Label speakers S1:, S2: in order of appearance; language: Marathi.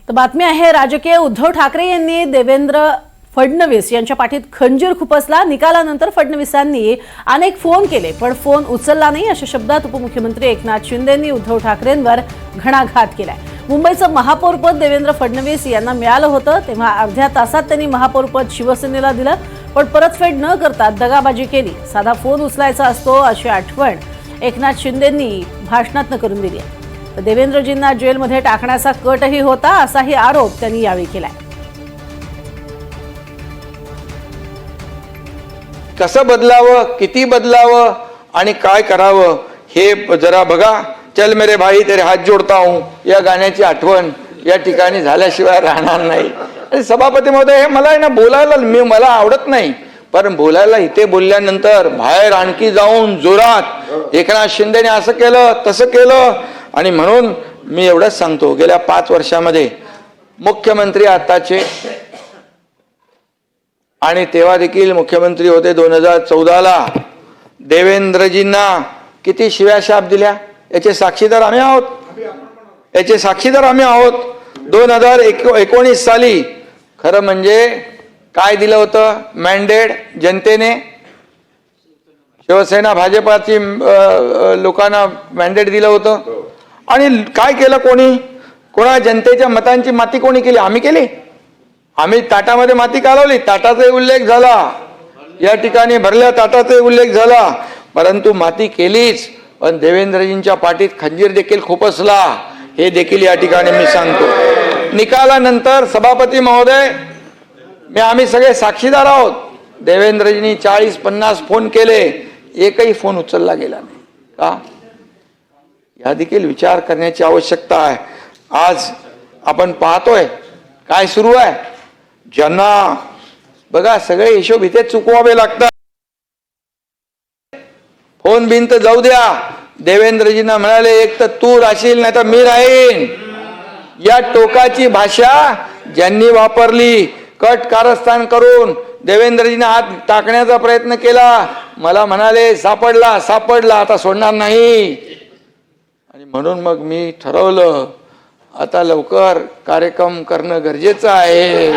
S1: तर बातमी आहे राजकीय उद्धव ठाकरे यांनी देवेंद्र फडणवीस यांच्या पाठीत खंजीर खुपसला। निकालानंतर फडणवीसांनी अनेक फोन केले पण फोन उचलला नाही अशा शब्दात उपमुख्यमंत्री एकनाथ शिंदेंनी उद्धव ठाकरेंवर घणाघात केलाय। मुंबईचं महापौरपद देवेंद्र फडणवीस यांना मिळालं होतं तेव्हा अर्ध्या तासात त्यांनी महापौरपद शिवसेनेला दिलं पण परतफेड न करता दगाबाजी केली। साधा फोन उचलायचा असतो अशी आठवण एकनाथ शिंदेंनी भाषणात करून दिली आहे। तर देवेंद्रजींना जेलमध्ये टाकण्याचा कटही होता असाही आरोप त्यांनी यावेळी केलाय।
S2: कसं बदलावं, किती बदलावं आणि काय करावं हे जरा बघा। चल मेरे भाई तेरे हात जोडता हूं या गाण्याची आठवण या ठिकाणी झाल्याशिवाय राहणार नाही। आणि सभापती महोदय हे मला ना बोलायला मला आवडत नाही पण बोलायला इथे बोलल्यानंतर बाहेर आणखी जाऊन जोरात एकनाथ शिंदेने असं केलं तसं केलं आणि म्हणून मी एवढंच सांगतो गेल्या 5 वर्षामध्ये मुख्यमंत्री आताचे आणि तेव्हा देखील मुख्यमंत्री होते 2014ला देवेंद्रजींना किती शिव्या शाप दिल्या याचे साक्षीदार आम्ही आहोत। 2019 साली खरं म्हणजे काय दिलं होतं मॅन्डेट जनतेने शिवसेना भाजपाची लोकांना मॅन्डेट दिलं होतं आणि काय केलं कोणा जनतेच्या मतांची माती कोणी केली? आम्ही केली। आम्ही ताटामध्ये माती कालवली, ताटाचा उल्लेख झाला या ठिकाणी, भरल्या ताटाचा उल्लेख झाला परंतु माती केलीच पण देवेंद्रजींच्या पाठीत खंजीर देखील खुपसला हे देखील या ठिकाणी मी सांगतो। निकालानंतर सभापती महोदय आम्ही सगळे साक्षीदार आहोत। देवेंद्रजींनी 40-50 फोन केले, एकही फोन उचलला गेला नाही का? या देखील विचार करण्याची आवश्यकता आहे। आज आपण पाहतोय काय सुरू आहे। ज्यांना बघा सगळे हिशोब इथे चुकवावे लागतात। फोन बिन तर जाऊ द्या, देवेंद्रजींना म्हणाले एक तर तू राहशील नाही तर मी राहीन या टोकाची भाषा ज्यांनी वापरली, कट कारस्थान करून देवेंद्रजींना हात टाकण्याचा प्रयत्न केला। मला म्हणाले सापडला आता सोडणार नाही आणि म्हणून मग मी ठरवलं आता लवकर कार्यक्रम करणं गरजेचं आहे।